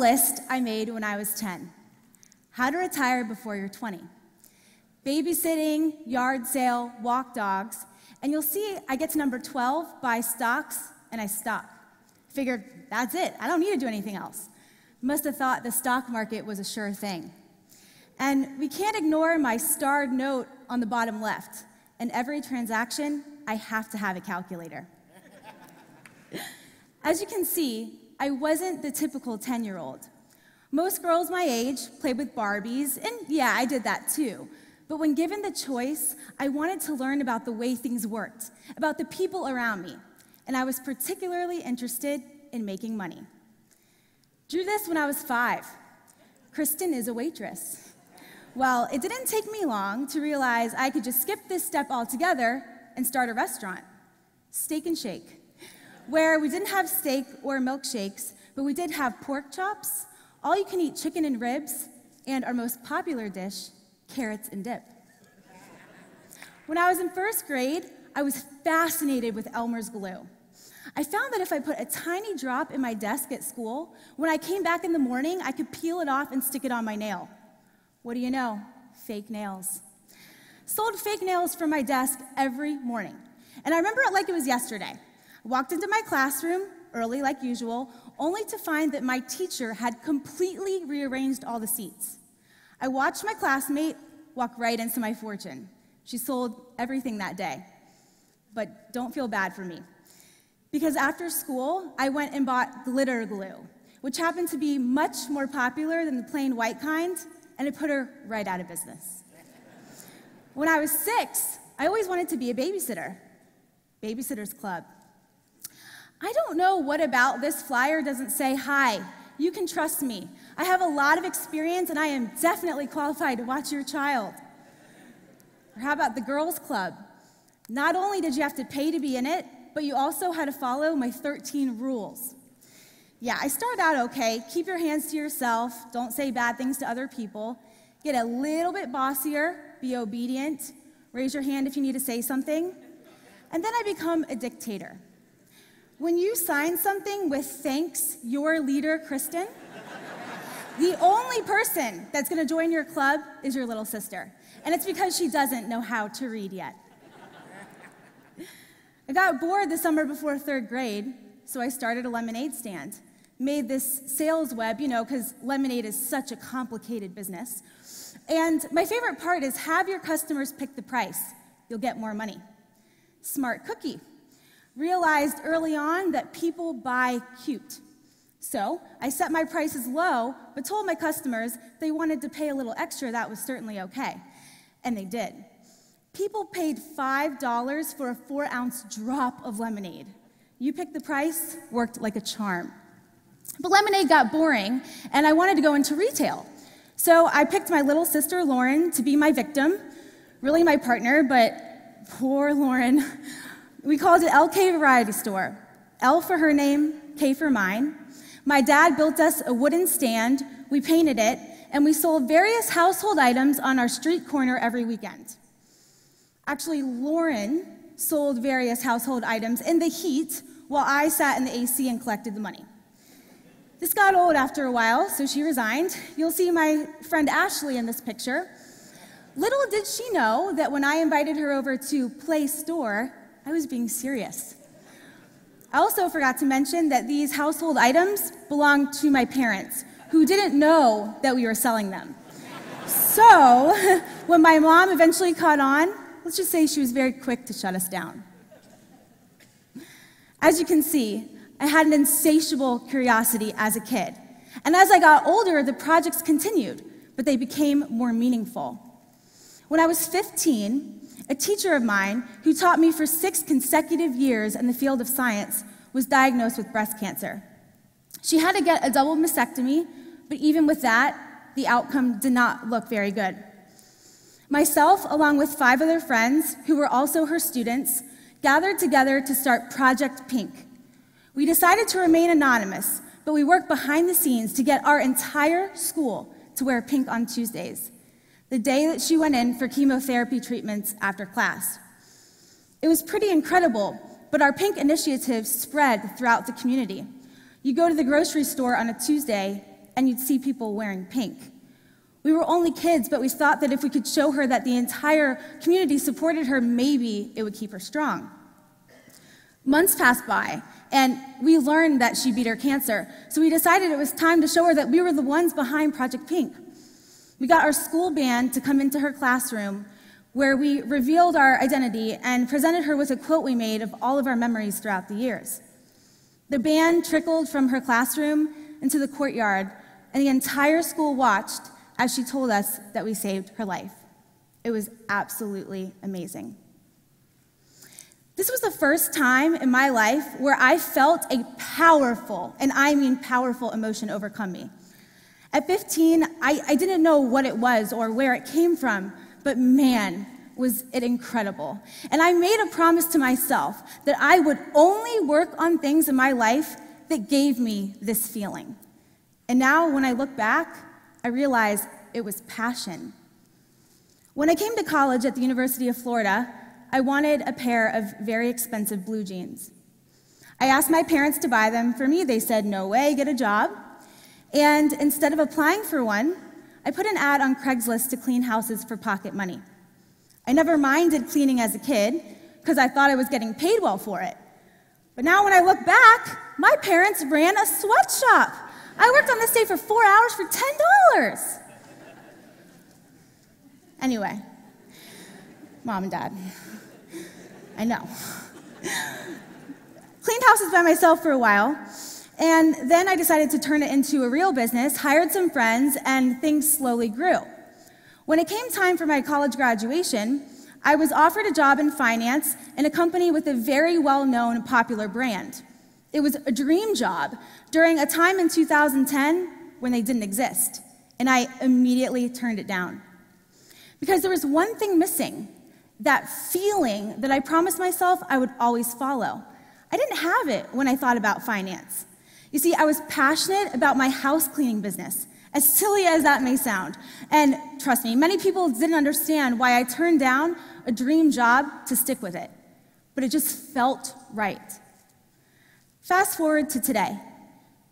list I made when I was 10. How to retire before you're 20. Babysitting, yard sale, walk dogs, and you'll see I get to number 12, buy stocks, and I stop. Figured, that's it, I don't need to do anything else. Must have thought the stock market was a sure thing. And we can't ignore my starred note on the bottom left. In every transaction, I have to have a calculator. As you can see, I wasn't the typical 10-year-old. Most girls my age played with Barbies, and yeah, I did that too. But when given the choice, I wanted to learn about the way things worked, about the people around me, and I was particularly interested in making money. Drew this when I was 5. Kristen is a waitress. Well, it didn't take me long to realize I could just skip this step altogether and start a restaurant, Steak and Shake, where we didn't have steak or milkshakes, but we did have pork chops, all-you-can-eat chicken and ribs, and our most popular dish, carrots and dip. When I was in 1st grade, I was fascinated with Elmer's glue. I found that if I put a tiny drop in my desk at school, when I came back in the morning, I could peel it off and stick it on my nail. What do you know? Fake nails. Sold fake nails from my desk every morning. And I remember it like it was yesterday. I walked into my classroom, early like usual, only to find that my teacher had completely rearranged all the seats. I watched my classmate walk right into my fortune. She sold everything that day. But don't feel bad for me. Because after school, I went and bought glitter glue, which happened to be much more popular than the plain white kind, and it put her right out of business. When I was 6, I always wanted to be a babysitter. Babysitter's Club. I don't know what about this flyer doesn't say, "Hi, you can trust me. I have a lot of experience and I am definitely qualified to watch your child." Or how about the Girls Club? Not only did you have to pay to be in it, but you also had to follow my 13 rules. Yeah, I started out okay. Keep your hands to yourself. Don't say bad things to other people. Get a little bit bossier. Be obedient. Raise your hand if you need to say something. And then I become a dictator. When you sign something with "Thanks, your leader, Kristen," the only person that's going to join your club is your little sister. And it's because she doesn't know how to read yet. I got bored the summer before 3rd grade, so I started a lemonade stand. Made this sales web, because lemonade is such a complicated business. And my favorite part is have your customers pick the price. You'll get more money. Smart cookie. Realized early on that people buy cute. So I set my prices low, but told my customers they wanted to pay a little extra, that was certainly okay. And they did. People paid $5 for a 4-ounce drop of lemonade. You picked the price, worked like a charm. But lemonade got boring, and I wanted to go into retail. So I picked my little sister, Lauren, to be my victim, really my partner, but poor Lauren. We called it LK Variety Store. L for her name, K for mine. My dad built us a wooden stand, we painted it, and we sold various household items on our street corner every weekend. Actually, Lauren sold various household items in the heat while I sat in the AC and collected the money. This got old after a while, so she resigned. You'll see my friend Ashley in this picture. Little did she know that when I invited her over to Play Store, I was being serious. I also forgot to mention that these household items belonged to my parents, who didn't know that we were selling them. So, when my mom eventually caught on, let's just say she was very quick to shut us down. As you can see, I had an insatiable curiosity as a kid. And as I got older, the projects continued, but they became more meaningful. When I was 15, a teacher of mine, who taught me for 6 consecutive years in the field of science, was diagnosed with breast cancer. She had to get a double mastectomy, but even with that, the outcome did not look very good. Myself, along with 5 other friends, who were also her students, gathered together to start Project Pink. We decided to remain anonymous, but we worked behind the scenes to get our entire school to wear pink on Tuesdays, the day that she went in for chemotherapy treatments after class. It was pretty incredible, but our pink initiative spread throughout the community. You go to the grocery store on a Tuesday, and you'd see people wearing pink. We were only kids, but we thought that if we could show her that the entire community supported her, maybe it would keep her strong. Months passed by, and we learned that she beat her cancer, so we decided it was time to show her that we were the ones behind Project Pink. We got our school band to come into her classroom, where we revealed our identity and presented her with a quote we made of all of our memories throughout the years. The band trickled from her classroom into the courtyard, and the entire school watched as she told us that we saved her life. It was absolutely amazing. This was the first time in my life where I felt a powerful, and I mean powerful, emotion overcome me. At 15, I didn't know what it was or where it came from, but man, was it incredible. And I made a promise to myself that I would only work on things in my life that gave me this feeling. And now, when I look back, I realize it was passion. When I came to college at the University of Florida, I wanted a pair of very expensive blue jeans. I asked my parents to buy them for me. They said, no way, get a job. And instead of applying for one, I put an ad on Craigslist to clean houses for pocket money. I never minded cleaning as a kid because I thought I was getting paid well for it. But now when I look back, my parents ran a sweatshop. I worked on this day for 4 hours for $10. Anyway, Mom and Dad, I know. Cleaned houses by myself for a while, and then I decided to turn it into a real business, hired some friends, and things slowly grew. When it came time for my college graduation, I was offered a job in finance in a company with a very well-known and popular brand. It was a dream job during a time in 2010 when they didn't exist, and I immediately turned it down. Because there was one thing missing, that feeling that I promised myself I would always follow. I didn't have it when I thought about finance. You see, I was passionate about my house cleaning business, as silly as that may sound. And trust me, many people didn't understand why I turned down a dream job to stick with it. But it just felt right. Fast forward to today,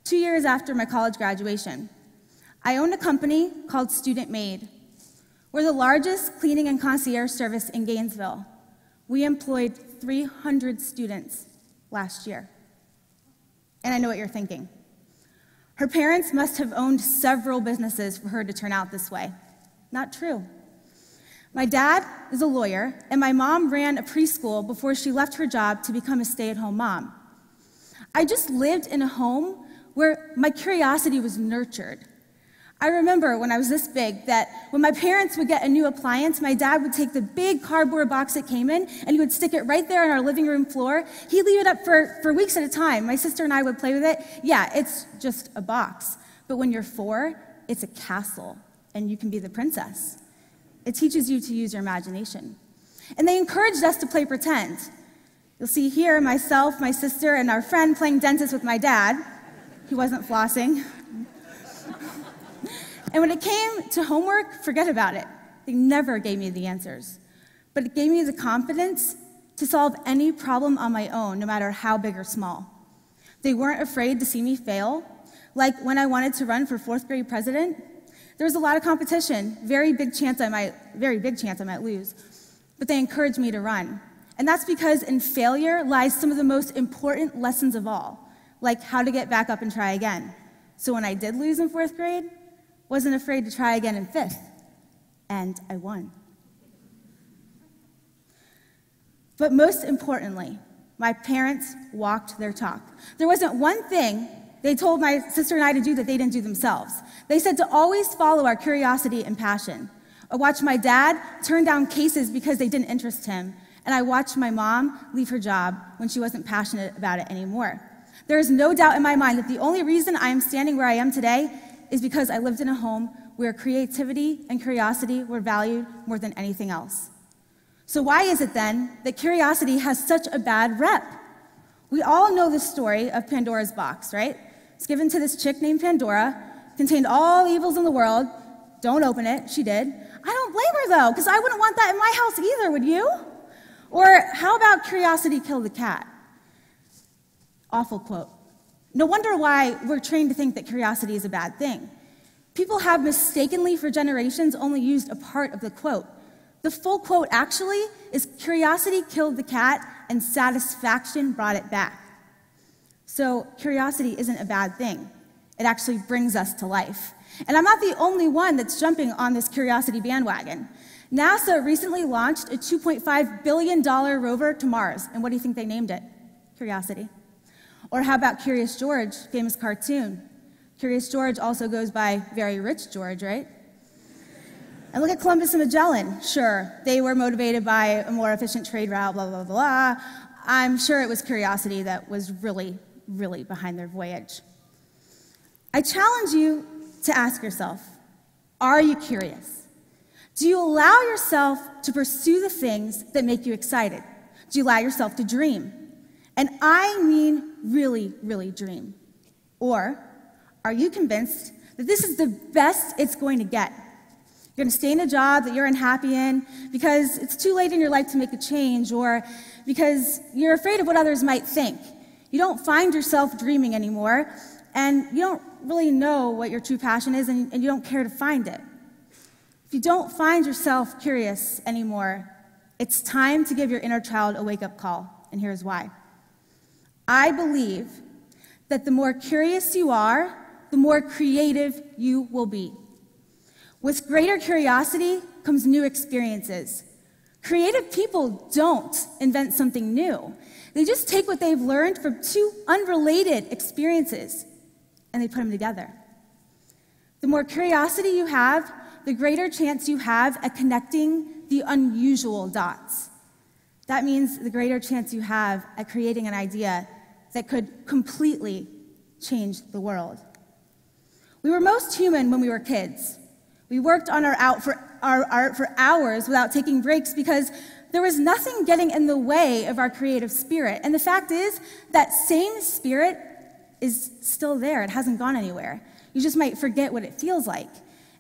2 years after my college graduation. I own a company called Student Made. We're the largest cleaning and concierge service in Gainesville. We employed 300 students last year. And I know what you're thinking. Her parents must have owned several businesses for her to turn out this way. Not true. My dad is a lawyer, and my mom ran a preschool before she left her job to become a stay-at-home mom. I just lived in a home where my curiosity was nurtured. I remember when I was this big that when my parents would get a new appliance, my dad would take the big cardboard box it came in, and he would stick it right there on our living room floor. He'd leave it up for weeks at a time. My sister and I would play with it. Yeah, it's just a box. But when you're 4, it's a castle, and you can be the princess. It teaches you to use your imagination. And they encouraged us to play pretend. You'll see here myself, my sister, and our friend playing dentist with my dad. He wasn't flossing. And when it came to homework, forget about it. They never gave me the answers. But it gave me the confidence to solve any problem on my own, no matter how big or small. They weren't afraid to see me fail. Like when I wanted to run for 4th grade president, there was a lot of competition, very big chance I might lose. But they encouraged me to run. And that's because in failure lies some of the most important lessons of all, like how to get back up and try again. So when I did lose in 4th grade, wasn't afraid to try again in 5th, and I won. But most importantly, my parents walked their talk. There wasn't one thing they told my sister and I to do that they didn't do themselves. They said to always follow our curiosity and passion. I watched my dad turn down cases because they didn't interest him, and I watched my mom leave her job when she wasn't passionate about it anymore. There is no doubt in my mind that the only reason I am standing where I am today is because I lived in a home where creativity and curiosity were valued more than anything else. So why is it then that curiosity has such a bad rep? We all know the story of Pandora's box, right? It's given to this chick named Pandora, contained all the evils in the world. Don't open it, she did. I don't blame her though, because I wouldn't want that in my house either, would you? Or how about curiosity killed the cat? Awful quote. No wonder why we're trained to think that curiosity is a bad thing. People have mistakenly for generations only used a part of the quote. The full quote actually is, "Curiosity killed the cat and satisfaction brought it back." So curiosity isn't a bad thing. It actually brings us to life. And I'm not the only one that's jumping on this curiosity bandwagon. NASA recently launched a $2.5 billion rover to Mars. And what do you think they named it? Curiosity. Or how about Curious George, famous cartoon? Curious George also goes by Very Rich George, right? And look at Columbus and Magellan. Sure, they were motivated by a more efficient trade route, blah, blah, blah. I'm sure it was curiosity that was really, really behind their voyage. I challenge you to ask yourself, are you curious? Do you allow yourself to pursue the things that make you excited? Do you allow yourself to dream? And I mean really, really dream. Or are you convinced that this is the best it's going to get? You're going to stay in a job that you're unhappy in because it's too late in your life to make a change, or because you're afraid of what others might think. You don't find yourself dreaming anymore, and you don't really know what your true passion is, and you don't care to find it. If you don't find yourself curious anymore, it's time to give your inner child a wake-up call, and here's why. I believe that the more curious you are, the more creative you will be. With greater curiosity comes new experiences. Creative people don't invent something new. They just take what they've learned from two unrelated experiences and they put them together. The more curiosity you have, the greater chance you have at connecting the unusual dots. That means the greater chance you have at creating an idea that could completely change the world. We were most human when we were kids. We worked on our art for hours without taking breaks because there was nothing getting in the way of our creative spirit. And the fact is, that same spirit is still there. It hasn't gone anywhere. You just might forget what it feels like.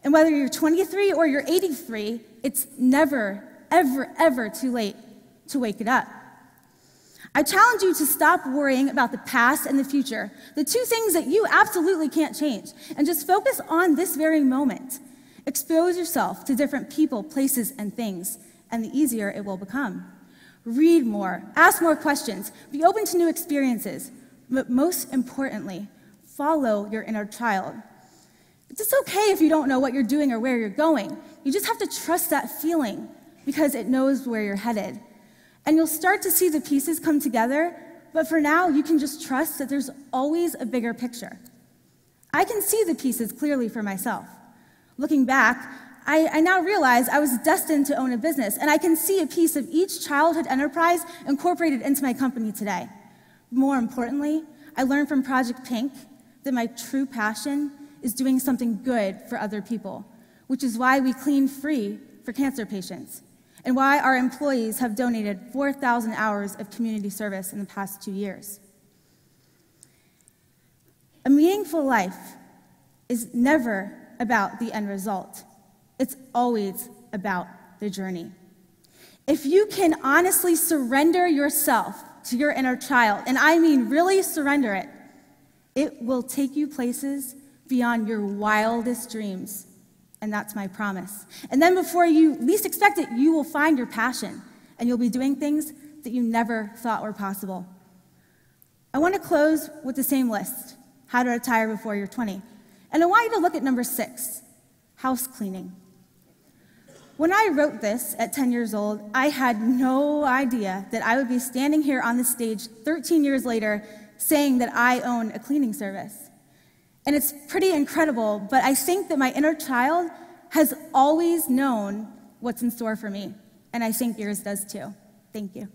And whether you're 23 or you're 83, it's never, ever, ever too late to wake it up. I challenge you to stop worrying about the past and the future, the two things that you absolutely can't change, and just focus on this very moment. Expose yourself to different people, places, and things, and the easier it will become. Read more, ask more questions, be open to new experiences, but most importantly, follow your inner child. It's okay if you don't know what you're doing or where you're going. You just have to trust that feeling because it knows where you're headed. And you'll start to see the pieces come together, but for now, you can just trust that there's always a bigger picture. I can see the pieces clearly for myself. Looking back, I now realize I was destined to own a business, and I can see a piece of each childhood enterprise incorporated into my company today. More importantly, I learned from Project Pink that my true passion is doing something good for other people, which is why we clean free for cancer patients, and why our employees have donated 4,000 hours of community service in the past 2 years. A meaningful life is never about the end result. It's always about the journey. If you can honestly surrender yourself to your inner child, and I mean really surrender it, it will take you places beyond your wildest dreams. And that's my promise. And then before you least expect it, you will find your passion, and you'll be doing things that you never thought were possible. I want to close with the same list, how to retire before you're 20. And I want you to look at number 6, house cleaning. When I wrote this at 10 years old, I had no idea that I would be standing here on the stage 13 years later saying that I own a cleaning service. And it's pretty incredible, but I think that my inner child has always known what's in store for me, and I think yours does too. Thank you.